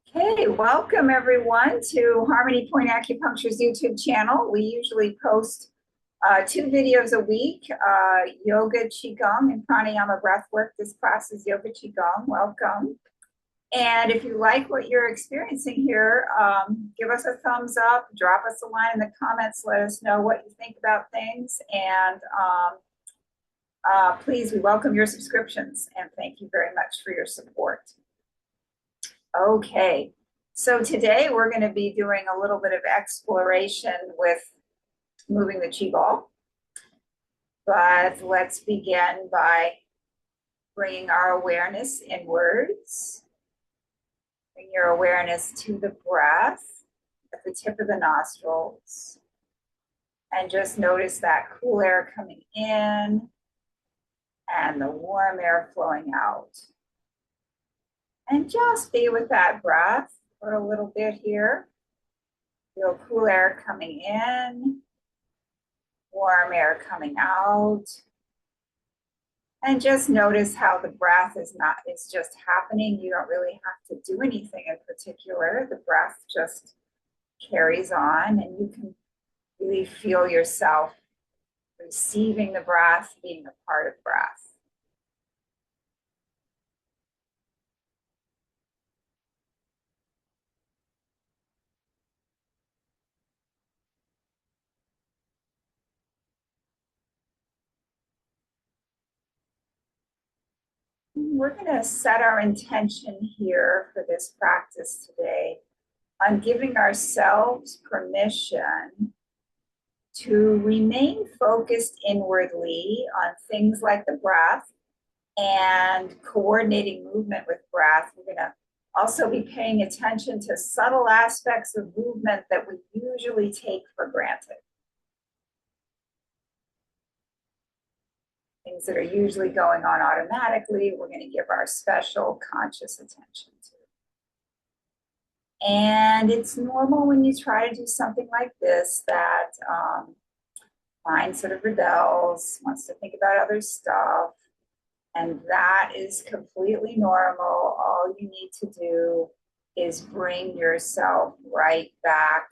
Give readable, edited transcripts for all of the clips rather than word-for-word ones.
Okay, welcome everyone to Harmony Point Acupuncture's YouTube channel. We usually post two videos a week, yoga, qigong, and pranayama breathwork. This class is yoga qigong. Welcome. And if you like what you're experiencing here, give us a thumbs up, drop us a line in the comments, let us know what you think about things. And please, we welcome your subscriptions and thank you very much for your support. Okay, so today we're going to be doing a little bit of exploration with moving the chi ball. But let's begin by bringing our awareness inwards. Bring your awareness to the breath at the tip of the nostrils. And just notice that cool air coming in and the warm air flowing out. And just be with that breath for a little bit here. Feel cool air coming in, warm air coming out. And just notice how the breath is just happening. You don't really have to do anything in particular. The breath just carries on and you can really feel yourself receiving the breath, being a part of breath. We're going to set our intention here for this practice today on giving ourselves permission to remain focused inwardly on things like the breath and coordinating movement with breath. We're going to also be paying attention to subtle aspects of movement that we usually take for granted. Things that are usually going on automatically, we're going to give our special conscious attention to. And it's normal when you try to do something like this that mind sort of rebels, wants to think about other stuff. And that is completely normal. All you need to do is bring yourself right back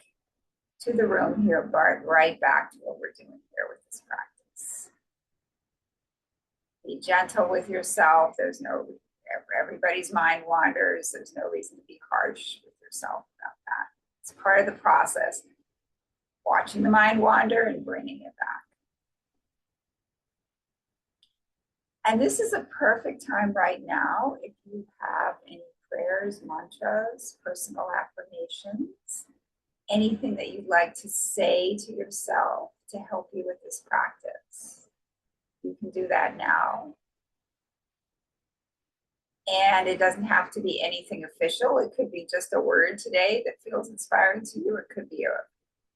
to the room here, right back to what we're doing here with this practice. Be gentle with yourself. Everybody's mind wanders. There's no reason to be harsh with yourself about that. It's part of the process. Watching the mind wander and bringing it back. And this is a perfect time right now if you have any prayers, mantras, personal affirmations, anything that you'd like to say to yourself to help you with this practice. You can do that now. And it doesn't have to be anything official. It could be just a word today that feels inspiring to you. It could be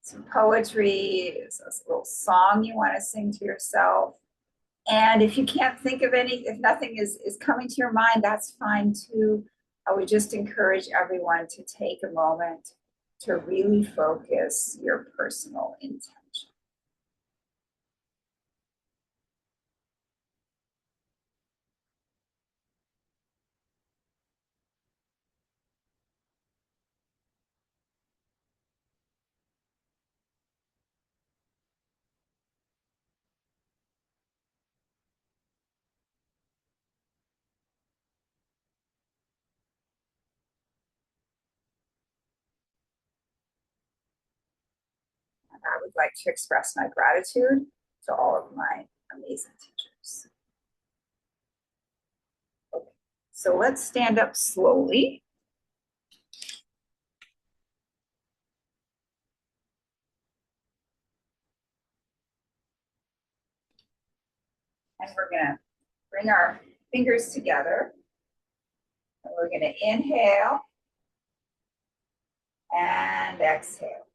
some poetry, a little song you want to sing to yourself. And if you can't think of any, if nothing is coming to your mind, that's fine too. I would just encourage everyone to take a moment to really focus your personal intention. I would like to express my gratitude to all of my amazing teachers. Okay, so let's stand up slowly. And we're gonna bring our fingers together. And we're gonna inhale and exhale.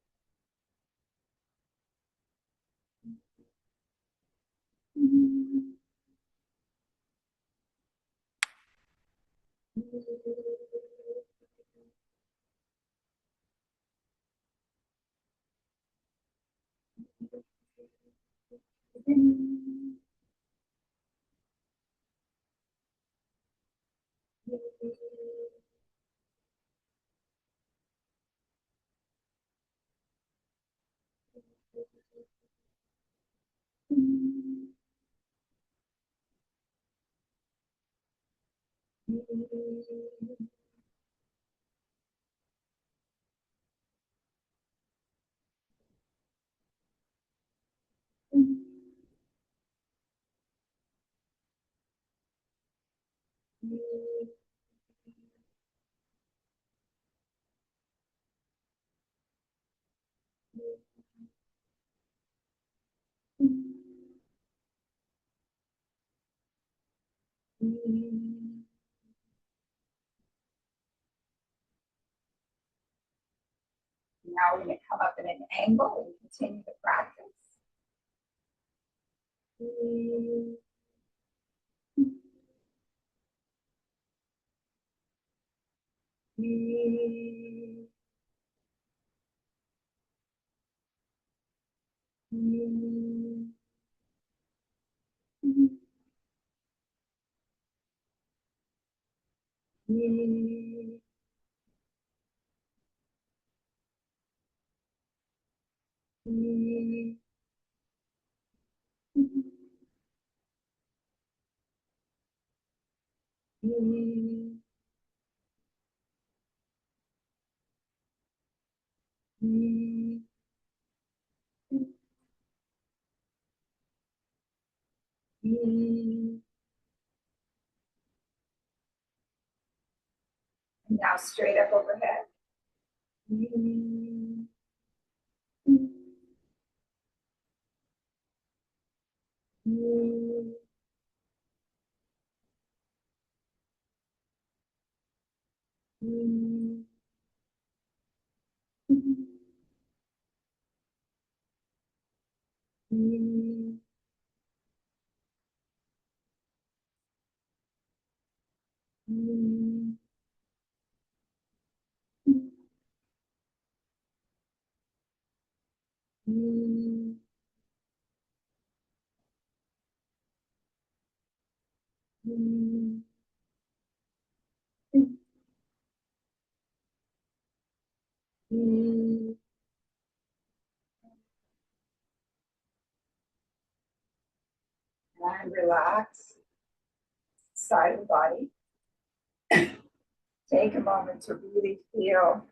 Now we're going to come up in an angle and continue the practice. Now straight up overhead. And relax side of the body. Take a moment to really feel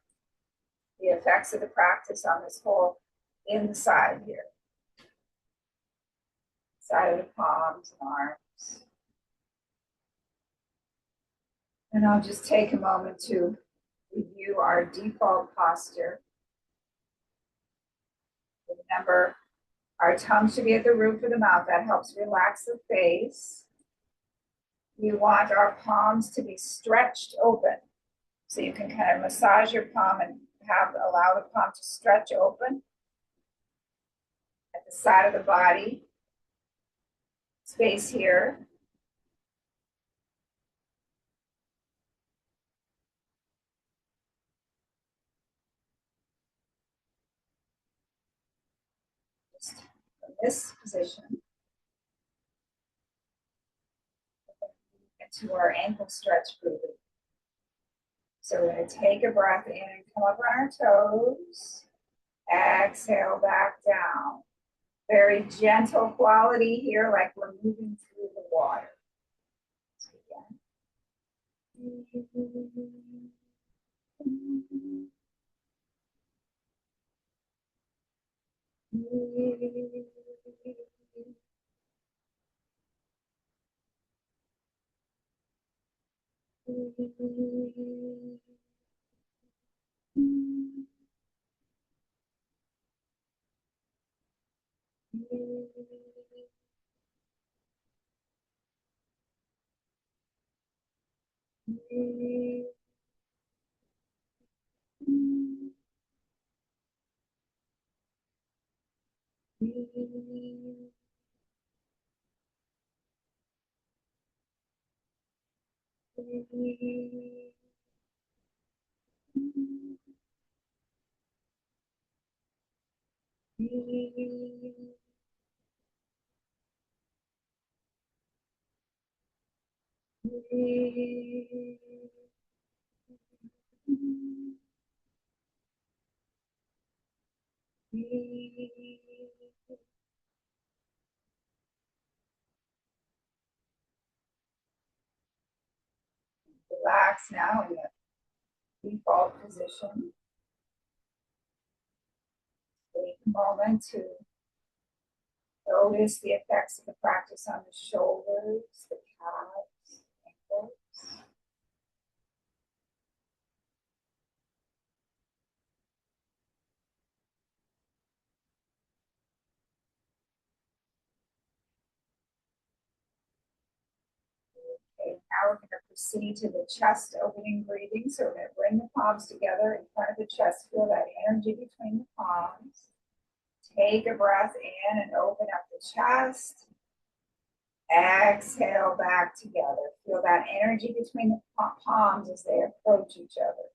the effects of the practice on this whole inside here. Side of the palms and arms. And I'll just take a moment to review our default posture. Remember, our tongue should be at the roof of the mouth. That helps relax the face. We want our palms to be stretched open. So you can kind of massage your palm and allow the palm to stretch open at the side of the body. Space here. Just from this position into our ankle stretch breathing. So we're going to take a breath in and come up on our toes. Exhale back down. Very gentle quality here, like we're moving through the water. Relax now in the default position. Take a moment to notice the effects of the practice on the shoulders, the calves, ankles. Okay, now we're going to proceed to the chest opening breathing. So we're going to bring the palms together in front of the chest. Feel that energy between the palms. Take a breath in and open up the chest. Exhale back together. Feel that energy between the palms as they approach each other.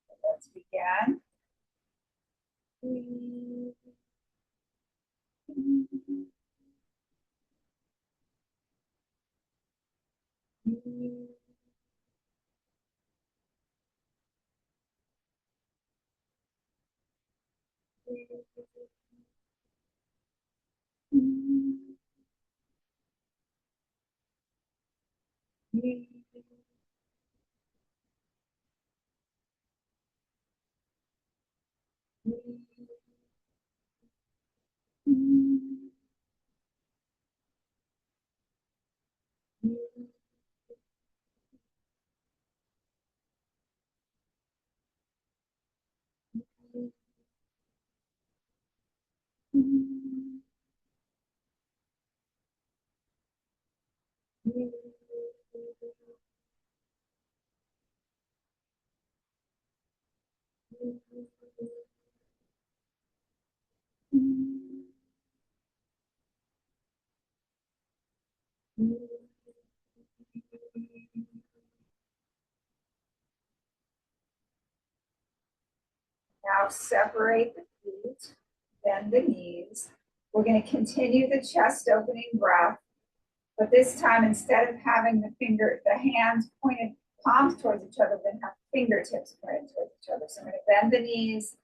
So let's begin. Now separate the feet, bend the knees. We're going to continue the chest opening breath, but this time instead of having the hands pointed palms towards each other, then have fingertips pointed towards each other. So I'm going to bend the knees,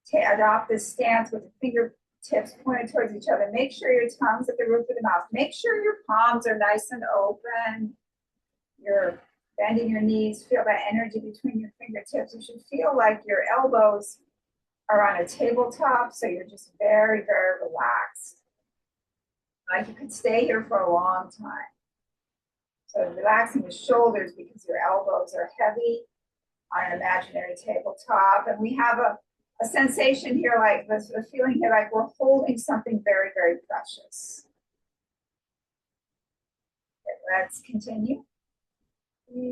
to adopt this stance with the fingertips pointed towards each other. Make sure your tongue's at the roof of the mouth. Make sure your palms are nice and open. You're bending your knees. Feel that energy between your fingertips. You should feel like your elbows are on a tabletop, so you're just very, very relaxed. Like you could stay here for a long time. So relaxing the shoulders because your elbows are heavy on an imaginary tabletop. And we have a sensation here, like this, a feeling here like we're holding something very, very precious. Okay, let's continue. And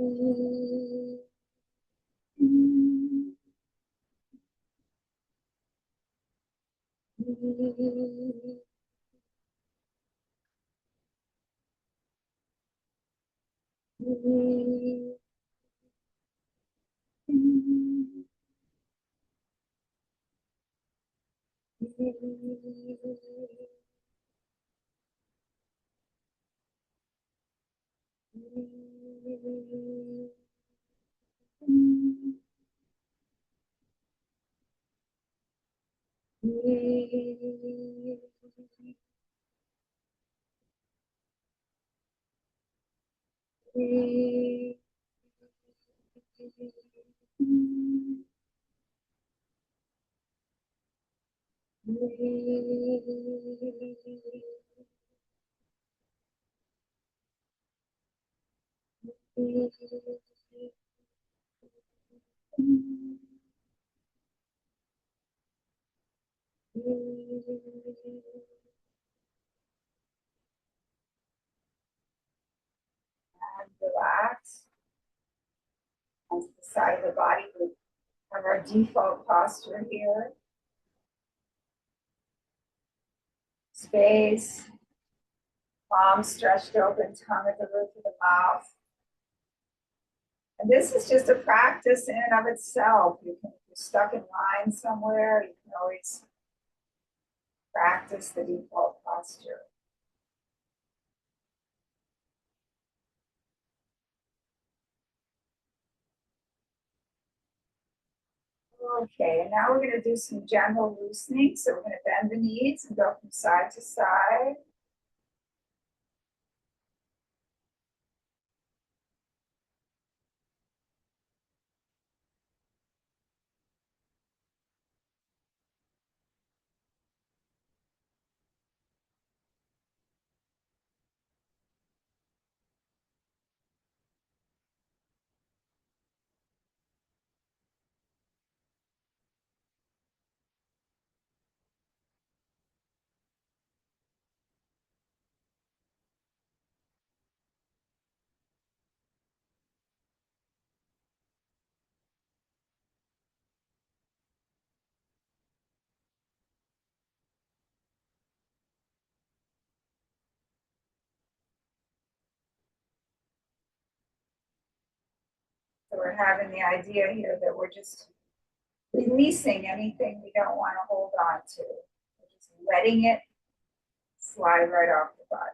relax. Onto the side of the body, we have our default posture here. Space, palms stretched open, tongue at the roof of the mouth. And this is just a practice in and of itself. If you're stuck in line somewhere, you can always practice the default posture. Okay, and now we're going to do some gentle loosening. So we're going to bend the knees and go from side to side. we're having the idea here that we're just releasing anything we don't want to hold on to. We're just letting it slide right off the body.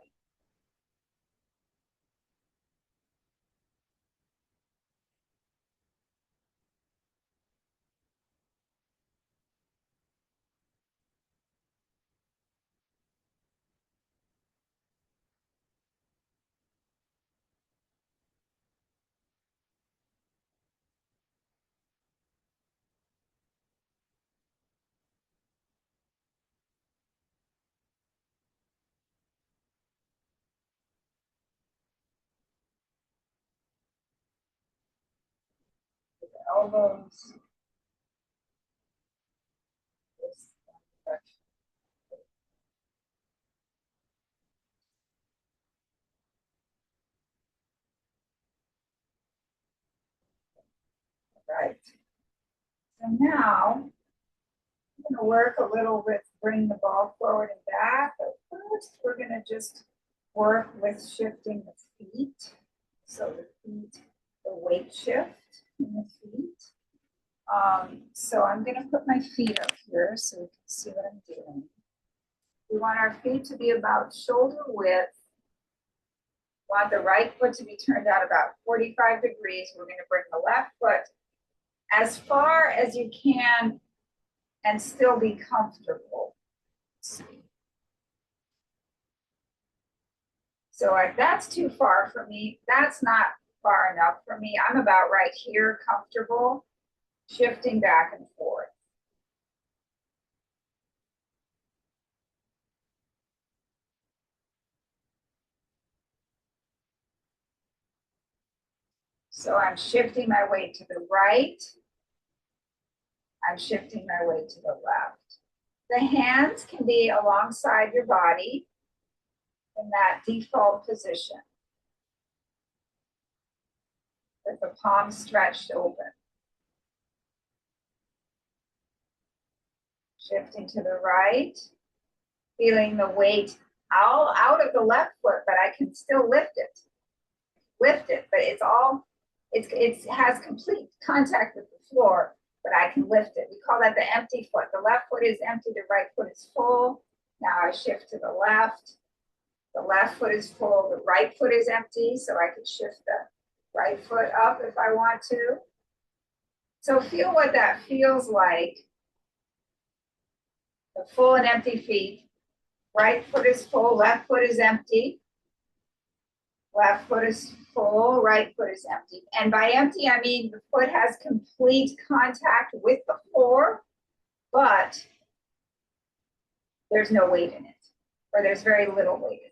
The elbows. This direction. Right. So now I'm going to work a little with bring the ball forward and back, but first we're going to just work with shifting the feet. So the feet, the weight shift in the feet. So I'm going to put my feet up here so we can see what I'm doing. We want our feet to be about shoulder width. We want the right foot to be turned out about 45 degrees. We're going to bring the left foot as far as you can and still be comfortable. So if that's too far for me, that's not far enough for me. I'm about right here, comfortable, shifting back and forth. So I'm shifting my weight to the right. I'm shifting my weight to the left. The hands can be alongside your body in that default position with the palms stretched open. Shifting to the right, feeling the weight all out of the left foot, but I can still lift it. Lift it, but it has complete contact with the floor, but I can lift it. We call that the empty foot. The left foot is empty, the right foot is full. Now I shift to the left. The left foot is full, the right foot is empty, so I can shift the right foot up if I want to. So feel what that feels like. The full and empty feet. Right foot is full, left foot is empty. Left foot is full, right foot is empty. And by empty, I mean the foot has complete contact with the floor, but there's no weight in it, or there's very little weight in it.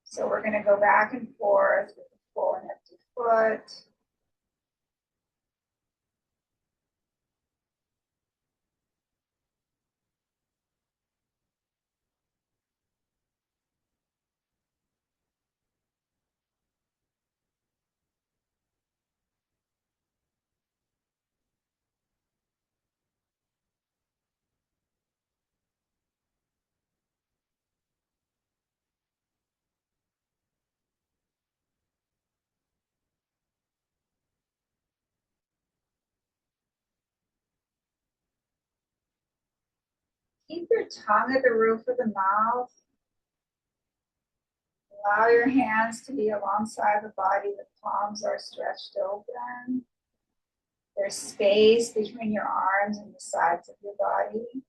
So we're going to go back and forth with the full and empty foot. Keep your tongue at the roof of the mouth. Allow your hands to be alongside the body. The palms are stretched open. There's space between your arms and the sides of your body.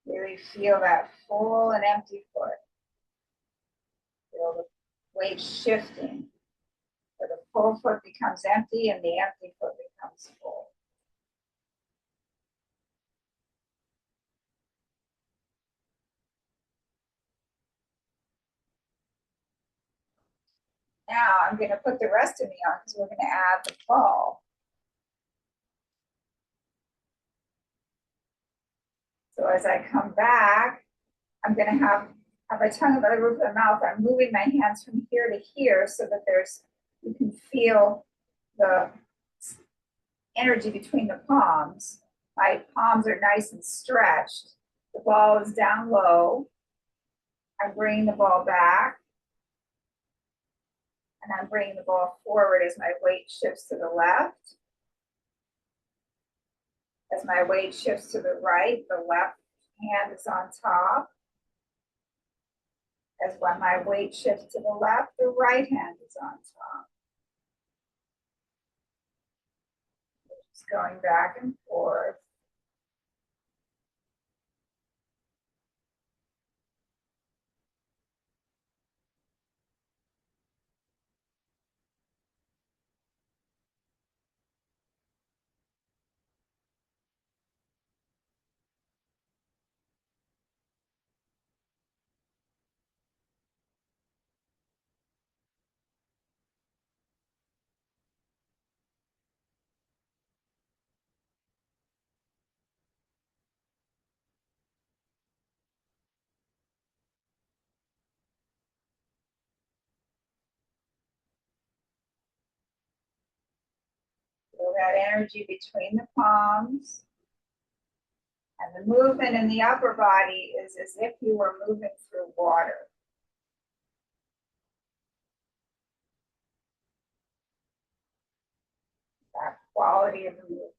Really feel that full and empty foot. Feel the weight shifting. So the full foot becomes empty and the empty foot becomes full. Now I'm going to put the rest of me on because we're going to add the ball. So as I come back, I'm gonna have my tongue above the roof of the mouth. I'm moving my hands from here to here so that you can feel the energy between the palms. My palms are nice and stretched. The ball is down low. I'm bringing the ball back. And I'm bringing the ball forward as my weight shifts to the left. As my weight shifts to the right, the left hand is on top. As when my weight shifts to the left, the right hand is on top. Just going back and forth. Feel that energy between the palms. And the movement in the upper body is as if you were moving through water. That quality of the movement.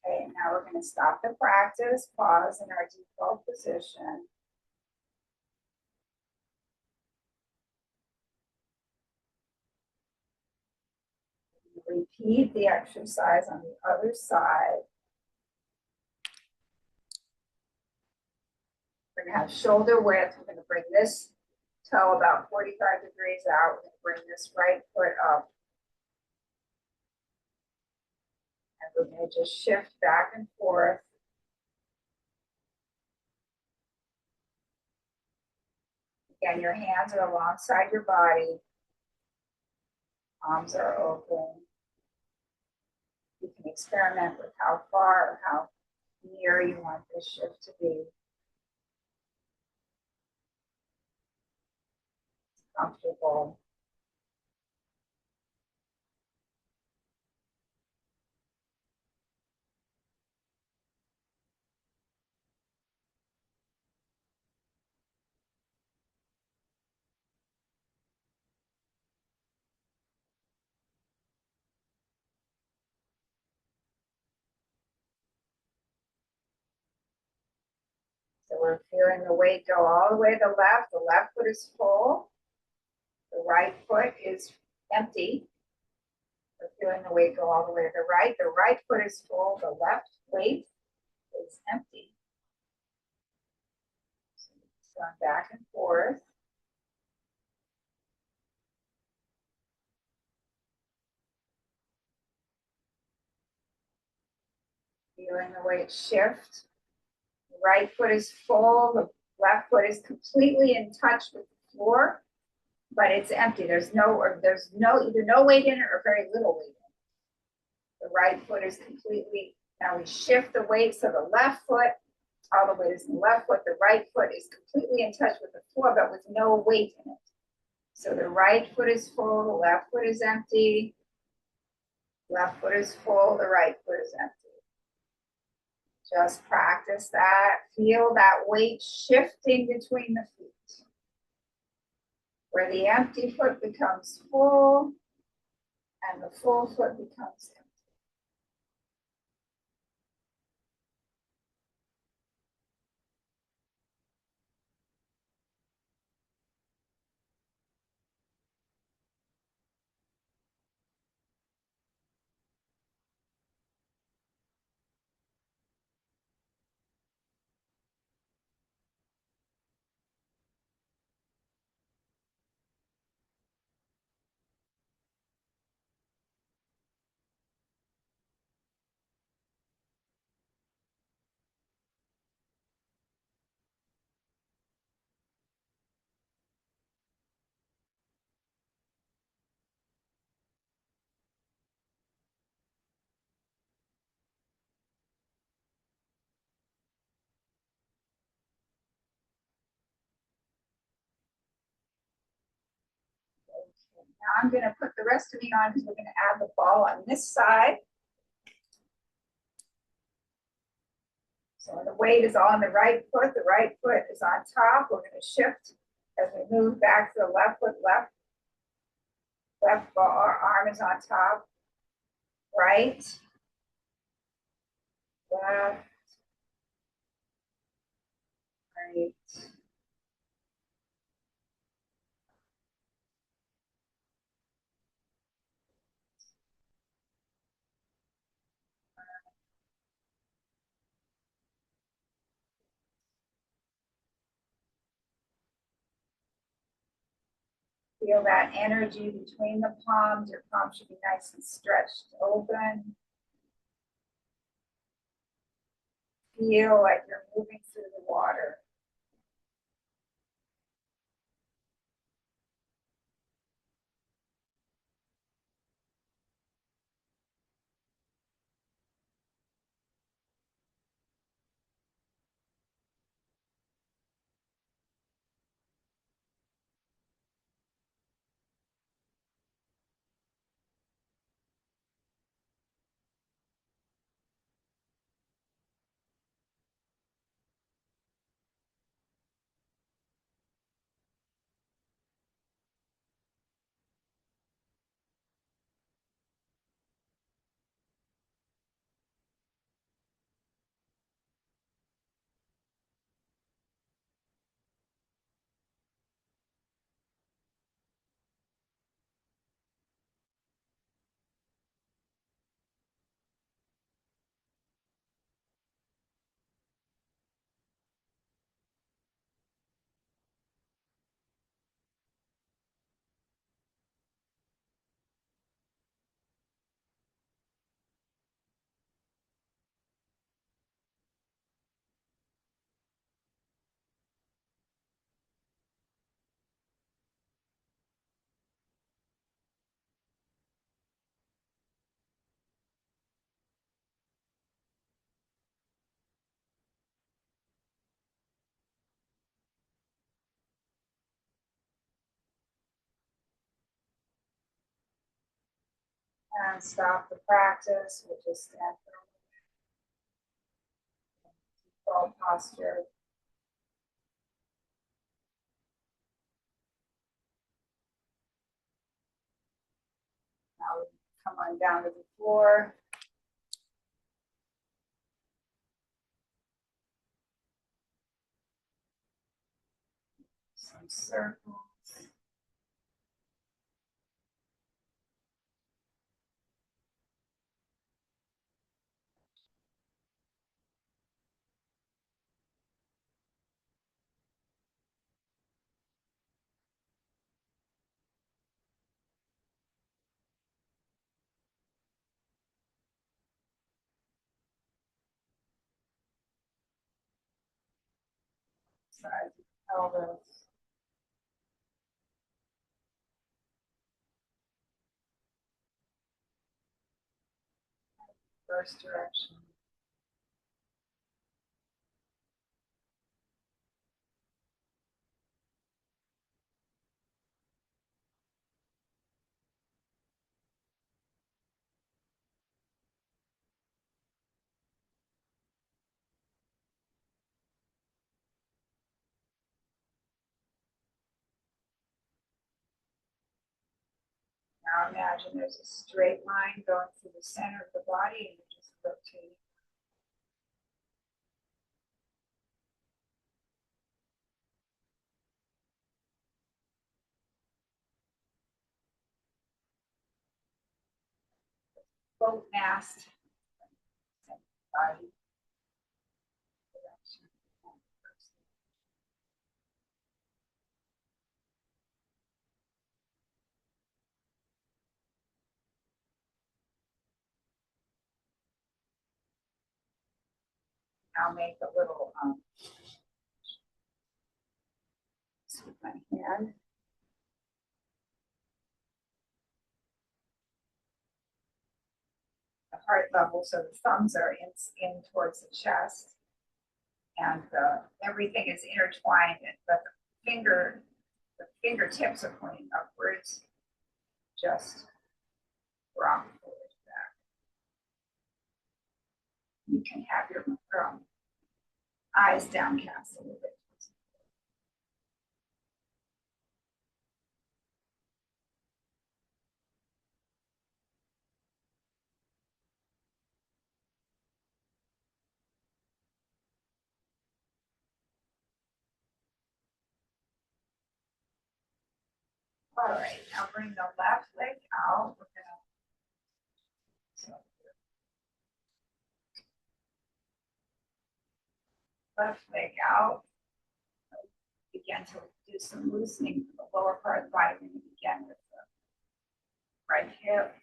Okay, now we're going to stop the practice, pause in our default position. Repeat the exercise on the other side. We're going to have shoulder width. We're going to bring this toe about 45 degrees out. We're going to bring this right foot up. And we're going to just shift back and forth. Again, your hands are alongside your body. Arms are open. You can experiment with how far or how near you want this shift to be. Comfortable. So we're feeling the weight go all the way to the left. The left foot is full. The right foot is empty. We're feeling the weight go all the way to the right. The right foot is full. The left weight is empty. So it's going back and forth. Feeling the weight shift. The right foot is full. The left foot is completely in touch with the floor, but it's empty. There's either no weight in it or very little weight in it. The right foot is completely, now we shift the weight so the left foot, all the weight is in the left foot. The right foot is completely in touch with the floor, but with no weight in it. So the right foot is full, the left foot is empty. Left foot is full, the right foot is empty. Just practice that. Feel that weight shifting between the feet. where the empty foot becomes full and the full foot becomes empty. Now I'm going to put the rest of me on because we're going to add the ball on this side. So the weight is on the right foot is on top. We're going to shift as we move back to the left foot, left arm is on top, right, left, right. Feel that energy between the palms. Your palms should be nice and stretched open. Feel like you're moving through the water. And stop the practice. We'll just stand for a posture. Now we come on down to the floor. Some circles. Sides of the pelvis. First direction. Now imagine there's a straight line going through the center of the body and you're just rotating. Boat mast. Body. Direction. I'll make a little with my hand. The heart level, so the thumbs are in towards the chest, and everything is intertwined, but the fingertips are pointing upwards. Just rock forward back. You can have your eyes downcast a little bit. All right, now bring the left leg out. We're gonna left leg out. Begin to do some loosening for the lower part of the body. We're gonna begin with the right hip.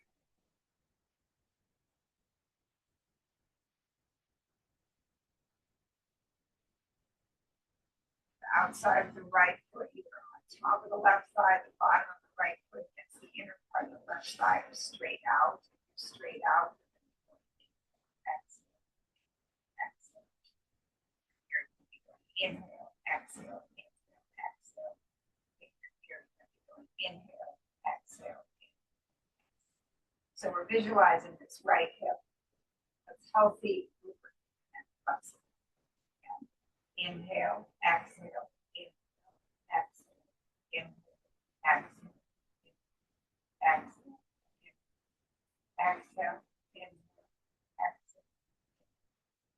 The outside of the right foot, either on top of the left thigh, the bottom of the right foot against the inner part of the left thigh, or straight out, straight out. Inhale, exhale, inhale, exhale. Inhale, exhale. So we're visualizing this right hip that's healthy, and flexible. Inhale, exhale, inhale, exhale, inhale, exhale, exhale, exhale, inhale, exhale,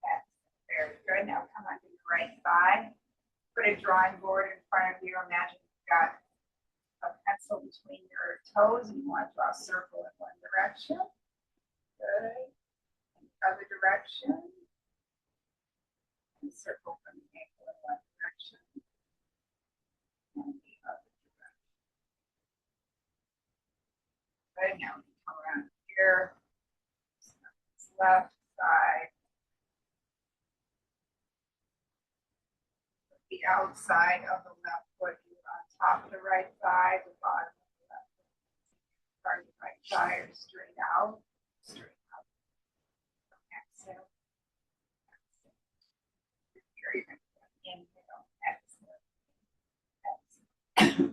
exhale. Very good. Now come onto your right thigh. Put a drawing board in front of you. Imagine you've got a pencil between your toes and you want to draw a circle in one direction. Good. In the other direction. And circle from the ankle in one direction. And the other direction. Good. Now we come around here. Left side. The outside of the left foot on top of the right thigh, the bottom of the left foot, part of the right thigh, or straight out, straight out. Exhale, exhale. Here you're going to inhale, exhale, exhale.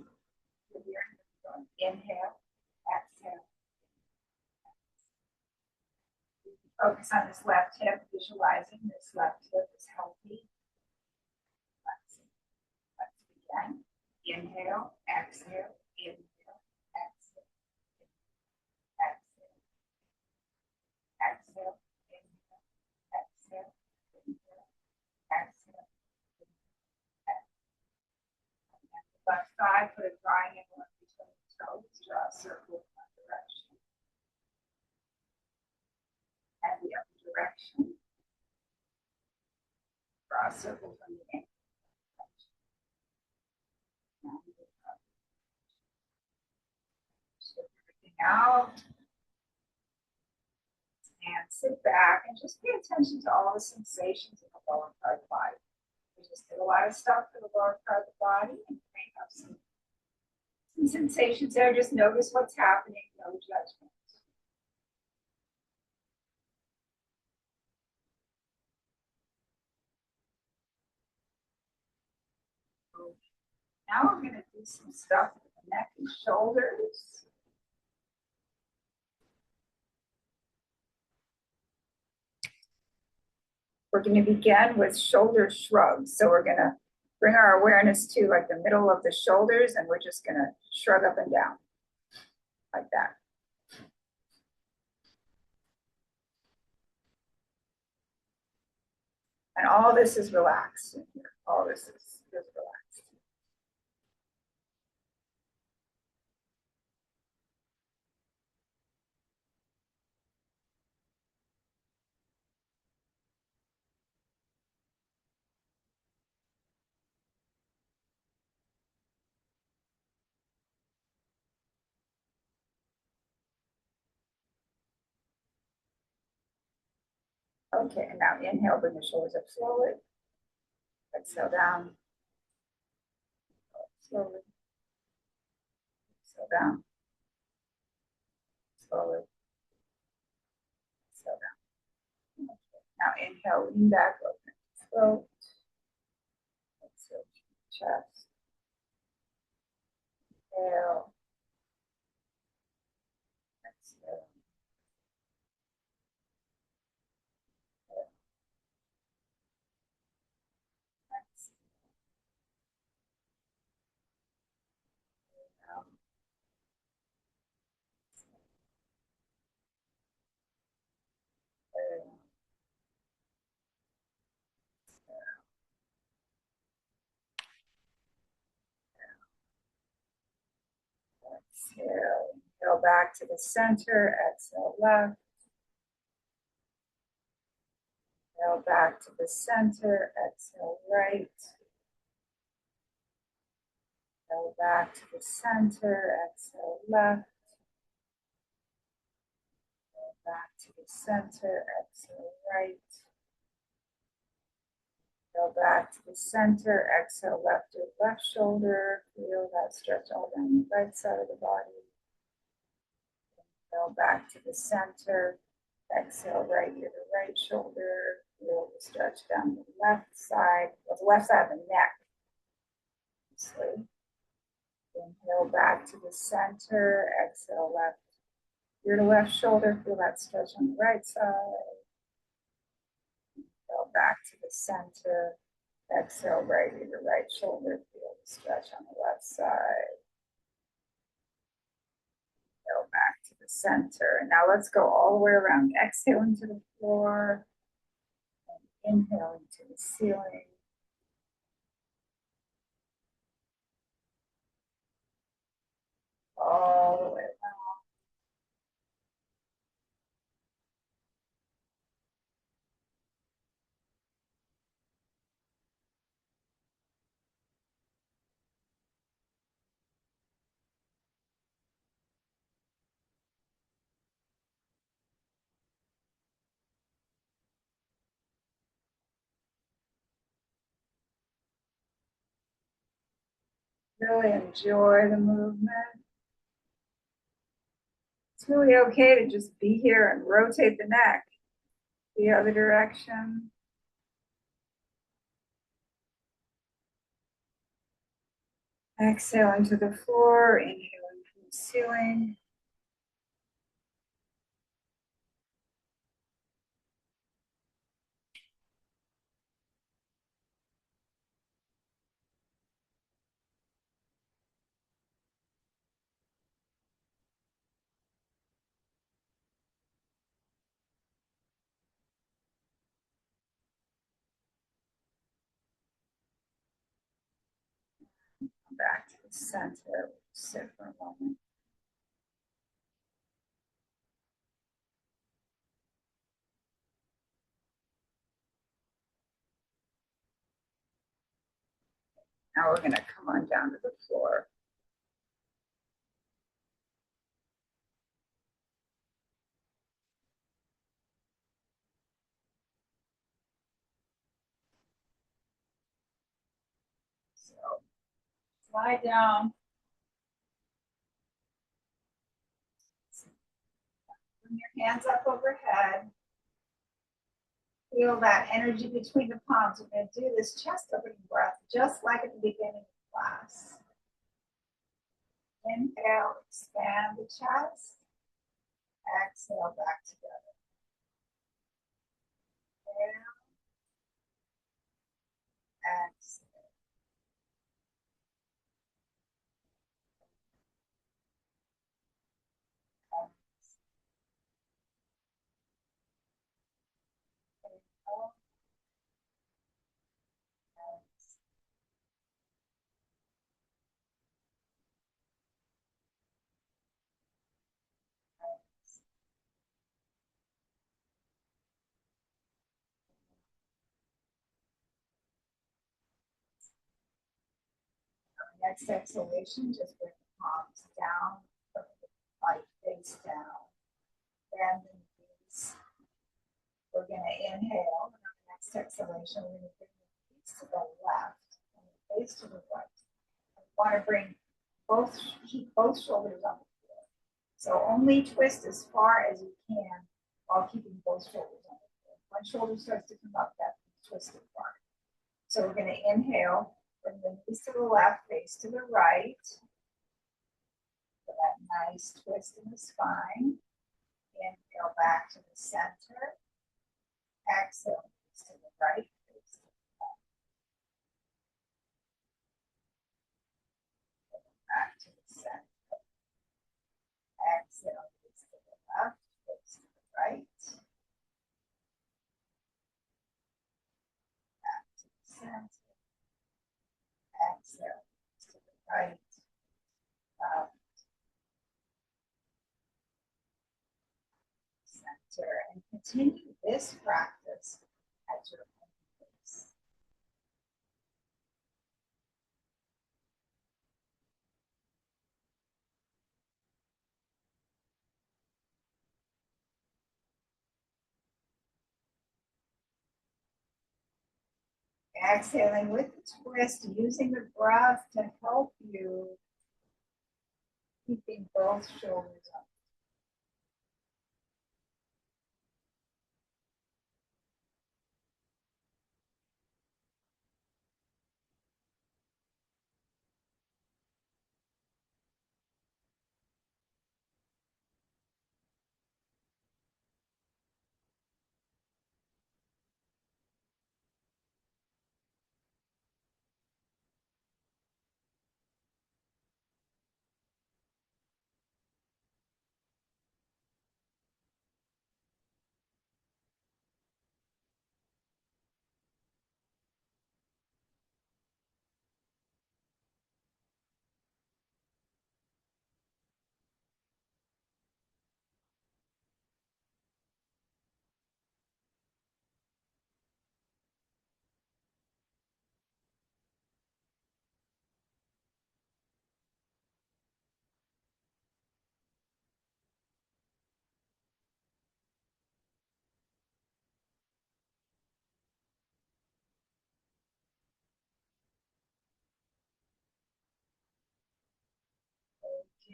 Here you're going to inhale, exhale. Focus on this left hip, visualizing this left hip is healthy. Again. Inhale, exhale, inhale, exhale, exhale, exhale, inhale, exhale, inhale, exhale, exhale. Left side, put a triangle in between the toes, draw a circle in one direction. And the other direction. Draw a circle from the ankle. Out and sit back and just pay attention to all the sensations in the lower part of the body. We just did a lot of stuff for the lower part of the body and may have some sensations there. Just notice what's happening, no judgment. Now we're going to do some stuff with the neck and shoulders. We're going to begin with shoulder shrugs. So we're going to bring our awareness to like the middle of the shoulders, and we're just going to shrug up and down like that. And all this is relaxed in here. All this is relaxed. Okay, and now inhale, bring the shoulders up slowly. Exhale down. Slowly. Exhale down. Slowly. Exhale down. Okay. Now inhale, lean back, open throat. Exhale, chest. Inhale. Exhale. Exhale. Exhale. Inhale back to the center. Exhale left. Inhale back to the center. Exhale right. Inhale back to the center. Exhale left. Inhale back to the center. Exhale right. Inhale back to the center. Exhale left to left shoulder. Feel that stretch all down the right side of the body. Inhale back to the center. Exhale right ear to right shoulder. Feel the stretch down the left side, the left side of the neck. Sleep. Inhale back to the center. Exhale left ear to left shoulder. Feel that stretch on the right side. Inhale back to the center. Exhale right ear to right shoulder. Feel the stretch on the left side. Inhale back to the center. And now let's go all the way around. Exhaling to the floor. And inhaling to the ceiling. All the way around. Really enjoy the movement. It's really okay to just be here and rotate the neck the other direction. Exhaling to the floor, inhaling from the ceiling. Back to the center. Sit for a moment. Now we're going to come on down to the floor. So lie down. Bring your hands up overhead. Feel that energy between the palms. We're going to do this chest opening breath just like at the beginning of class. Inhale, expand the chest. Exhale, back together. Inhale, exhale. Inhale, Next exhalation, just bring the palms down, put the body face down, bend the knees. We're going to inhale, and on the next exhalation, we're going to bring the knees to the left and the face to the right. We want to keep both shoulders on the floor. So only twist as far as you can while keeping both shoulders on the floor. One shoulder starts to come up, that twist apart. So we're going to inhale, bring the knees to the left, face to the right. For that nice twist in the spine. Inhale back to the center. Exhale, knees to the right, face to the left. Back to the center. Exhale, knees to the left, face to the right. Back to the center. Exhale, knees to the right. Center, and continue this practice at your own pace. Exhaling with the twist, using the breath to help you, keeping both shoulders up.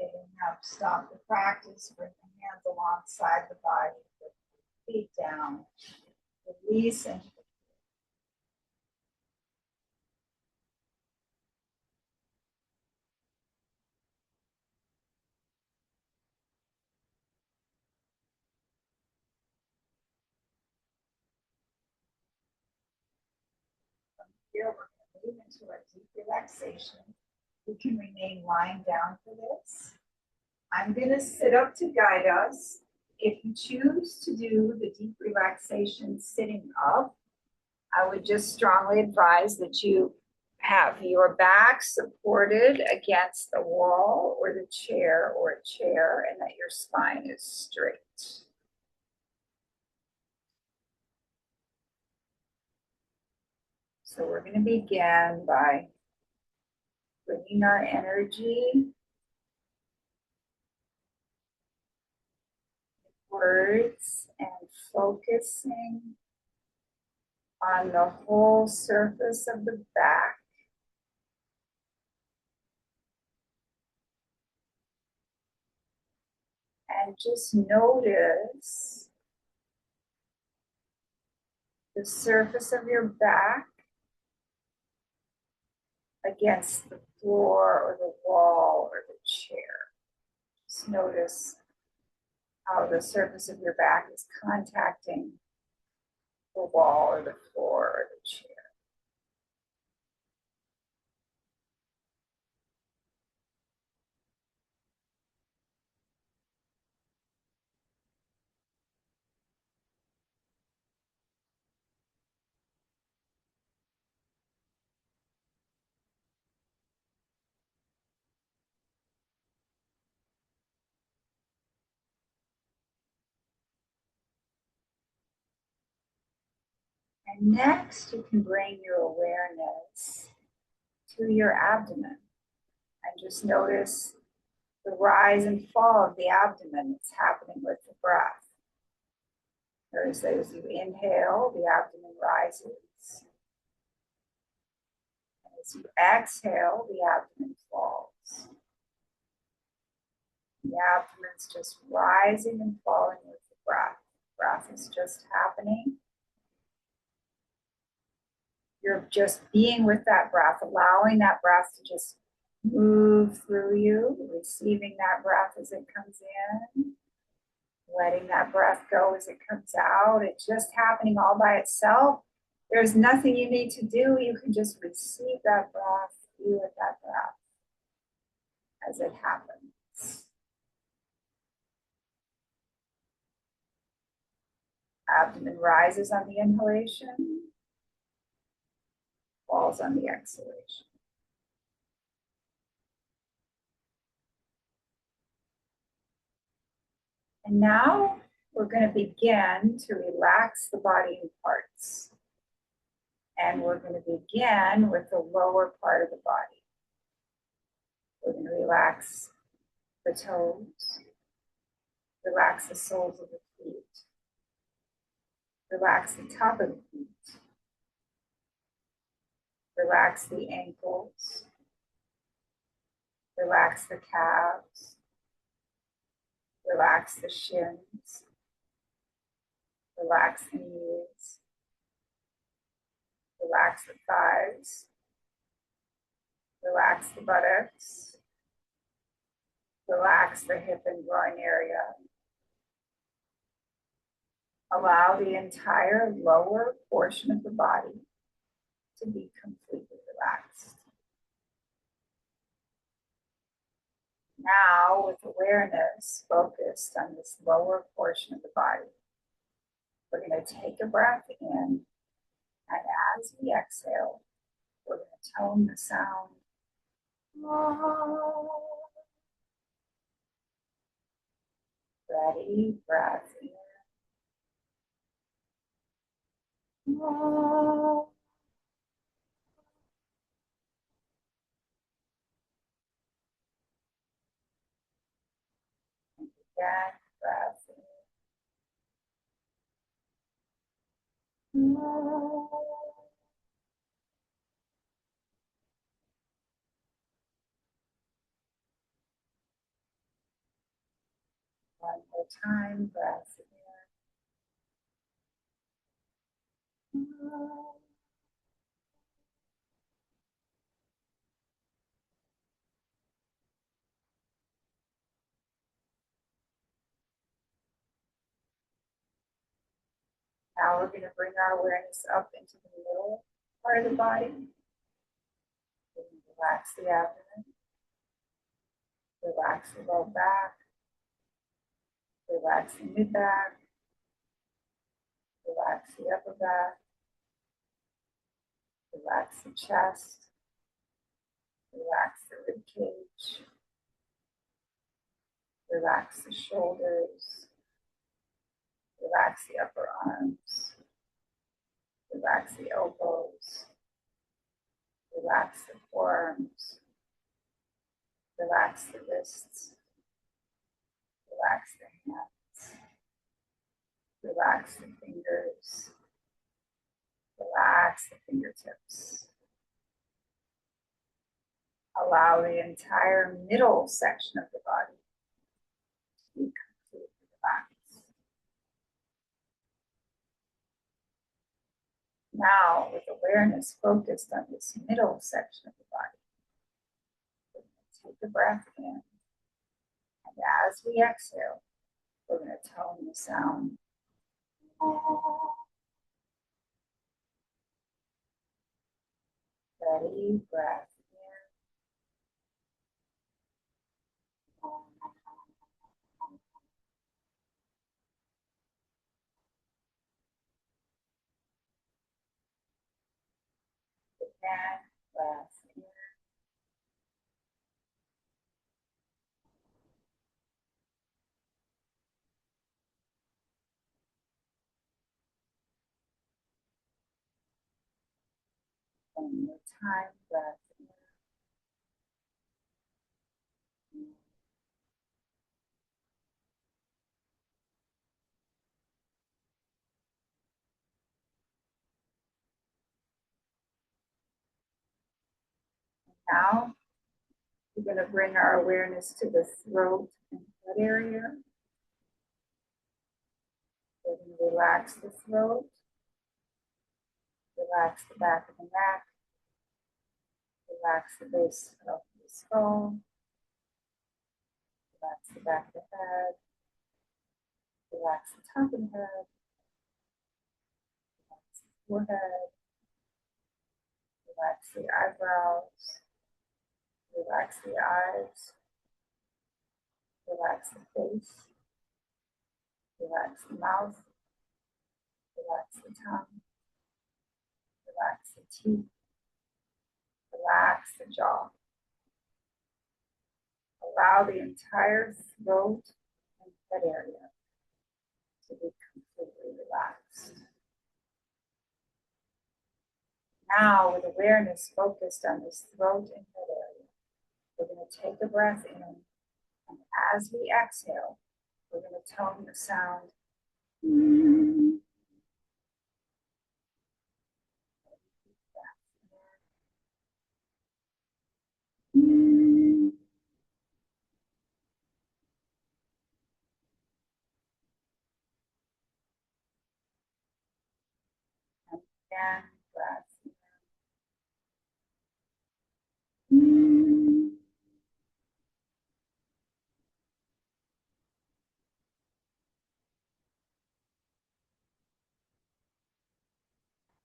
Okay, now stop the practice, bring the hands alongside the body, put the feet down, release into the here. We're going to move into a deep relaxation. You can remain lying down for this. I'm going to sit up to guide us. If you choose to do the deep relaxation sitting up, I would just strongly advise that you have your back supported against the wall or the chair or a chair, and that your spine is straight. So we're going to begin by bringing our energy, words, and focusing on the whole surface of the back. And just notice the surface of your back against the floor or the wall or the chair. Just notice how the surface of your back is contacting the wall or the floor or the chair. And next, you can bring your awareness to your abdomen. And just notice the rise and fall of the abdomen that's happening with the breath. Notice that as you inhale, the abdomen rises. And as you exhale, the abdomen falls. The abdomen's just rising and falling with the breath. Breath is just happening. You're just being with that breath, allowing that breath to just move through you, receiving that breath as it comes in, letting that breath go as it comes out. It's just happening all by itself. There's nothing you need to do. You can just receive that breath, be with that breath as it happens. Abdomen rises on the inhalation, falls on the exhalation. And now we're going to begin to relax the body in parts. And we're going to begin with the lower part of the body. We're going to relax the toes, relax the soles of the feet, relax the top of the feet, relax the ankles, relax the calves, relax the shins, relax the knees, relax the thighs, relax the buttocks, relax the hip and groin area. Allow the entire lower portion of the body to be completely relaxed. Now, with awareness focused on this lower portion of the body, we're going to take a breath in, and as we exhale, we're going to tone the sound. Ready, breath in. Again, breath in. One more time, breath in. Now we're going to bring our awareness up into the middle part of the body. Relax the abdomen. Relax the low back. Relax the mid back. Relax the upper back. Relax the chest. Relax the rib cage. Relax the shoulders. Relax the upper arms. Relax the elbows. Relax the forearms. Relax the wrists. Relax the hands. Relax the fingers. Relax the fingertips. Allow the entire middle section of the body to be completely relaxed. Now, with awareness focused on this middle section of the body, we're going to take a breath in, and as we exhale, we're going to tone the sound. Ready, breath in. Again, breath in. One more time, breath in. Now, we're going to bring our awareness to the throat and head area. We're going to relax the throat, relax the back of the neck, relax the base of the skull, relax the back of the head, relax the top of the head, relax the forehead, relax the eyebrows, relax the eyes, relax the face, relax the mouth, relax the tongue, relax the teeth, relax the jaw. Allow the entire throat and head area to be completely relaxed. Now, with awareness focused on this throat and head area, we're going to take a breath in, and as we exhale, we're going to tone the sound. And again, breath in.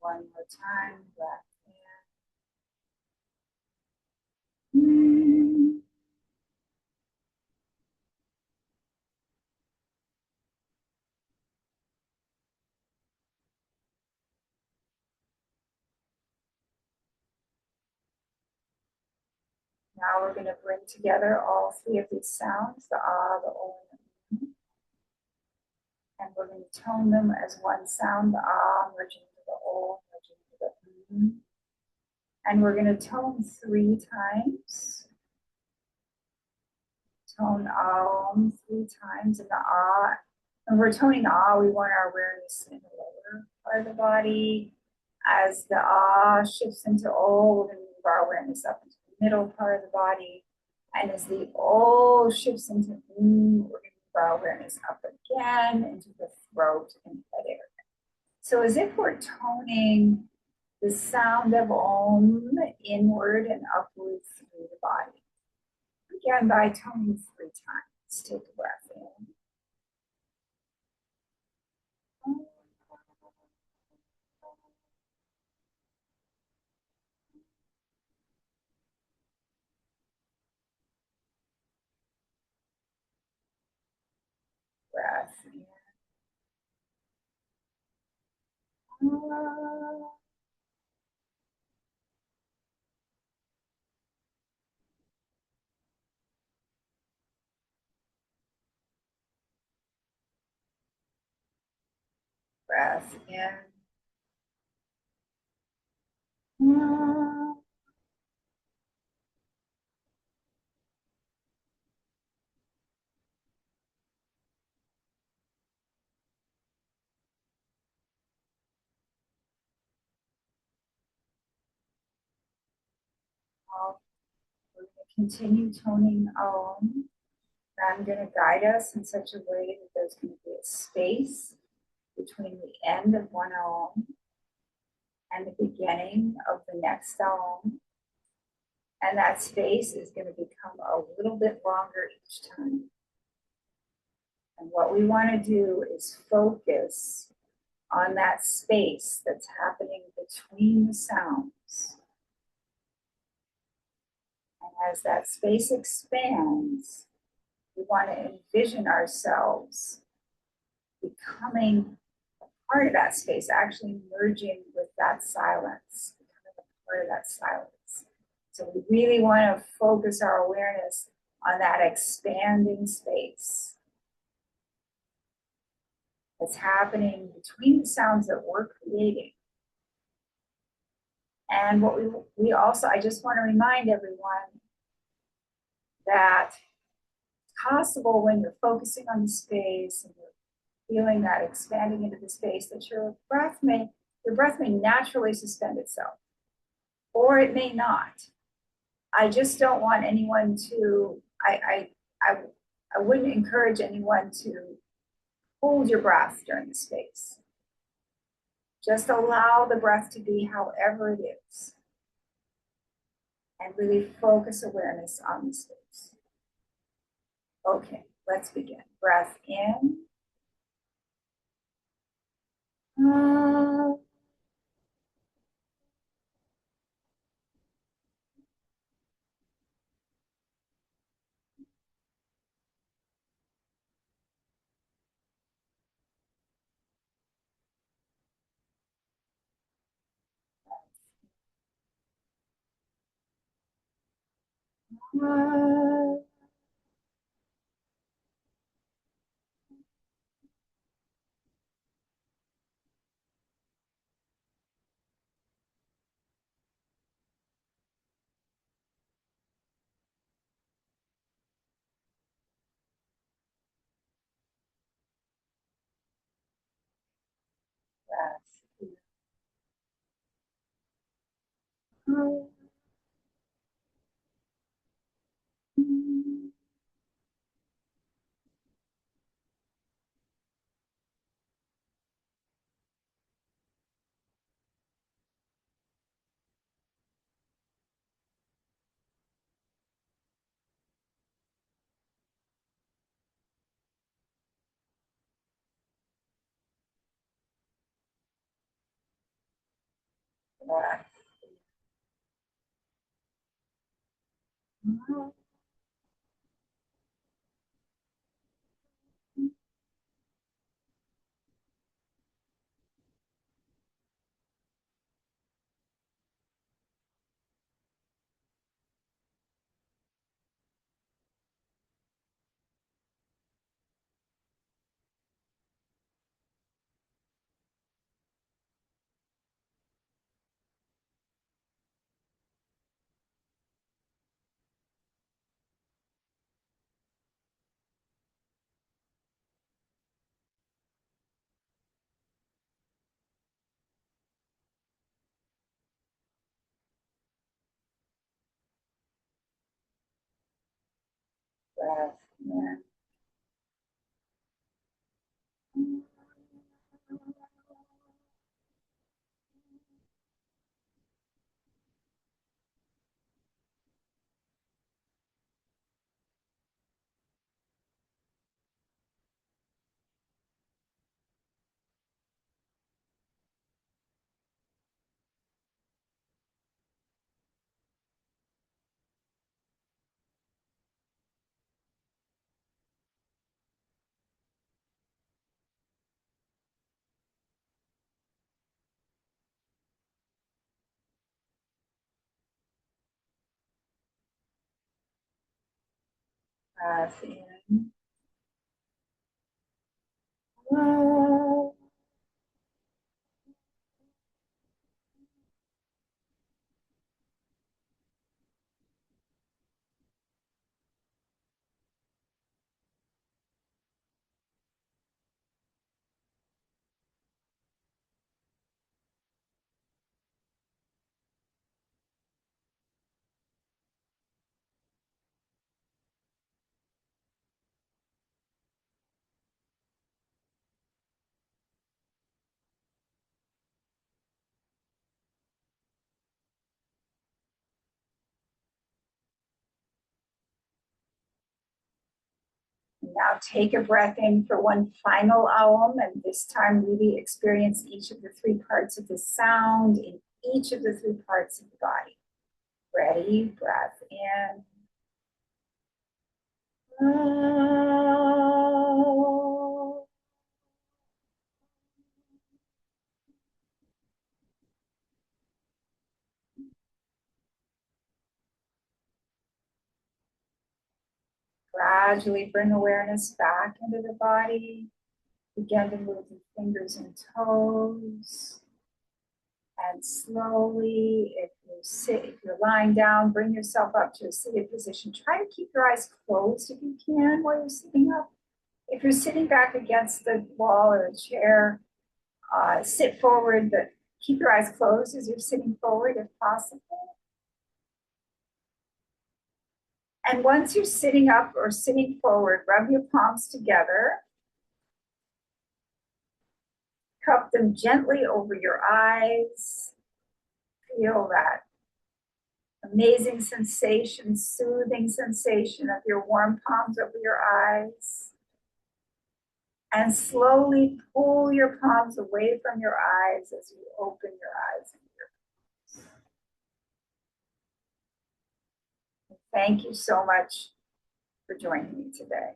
One more time, breath in. Now we're going to bring together all three of these sounds, the ah, the o, and the and we're going to tone them as one sound, the ah, merging into the o, merging into the and we're going to tone 3 times. Tone om 3 times in the ah. When we're toning ah, we want our awareness in the lower part of the body. As the ah shifts into o, we're going to move our awareness up into the middle part of the body. And as the o shifts into we're going to move our awareness up again into the throat and head area. So as if we're toning the sound of om inward and upward through the body. Again, by toning 3 times. Take a breath in. Breath in. Breath in. We're going to continue toning om. I'm going to guide us in such a way that there's going to be a space between the end of one om and the beginning of the next om. And that space is going to become a little bit longer each time. And what we want to do is focus on that space that's happening between the sounds. And as that space expands, we want to envision ourselves becoming a part of that space, actually merging with that silence, becoming a part of that silence. So we really want to focus our awareness on that expanding space that's happening between the sounds that we're creating. And what we also, I just want to remind everyone that it's possible when you're focusing on the space and you're feeling that expanding into the space that your breath may naturally suspend itself, or it may not. I just don't want anyone to, I wouldn't encourage anyone to hold your breath during the space. Just allow the breath to be however it is. And really focus awareness on the space. Okay, let's begin. Breath in. Breath. Breath in. Breath in. Now take a breath in for one final Aum, and this time really experience each of the three parts of the sound in each of the three parts of the body. Ready? Breath in. Gradually bring awareness back into the body. Begin to move the fingers and toes. And slowly, if you're lying down, bring yourself up to a seated position. Try to keep your eyes closed if you can while you're sitting up. If you're sitting back against the wall or a chair, sit forward, but keep your eyes closed as you're sitting forward if possible. And once you're sitting up or sitting forward, rub your palms together. Cup them gently over your eyes. Feel that amazing sensation, soothing sensation of your warm palms over your eyes. And slowly pull your palms away from your eyes as you open your eyes. Thank you so much for joining me today.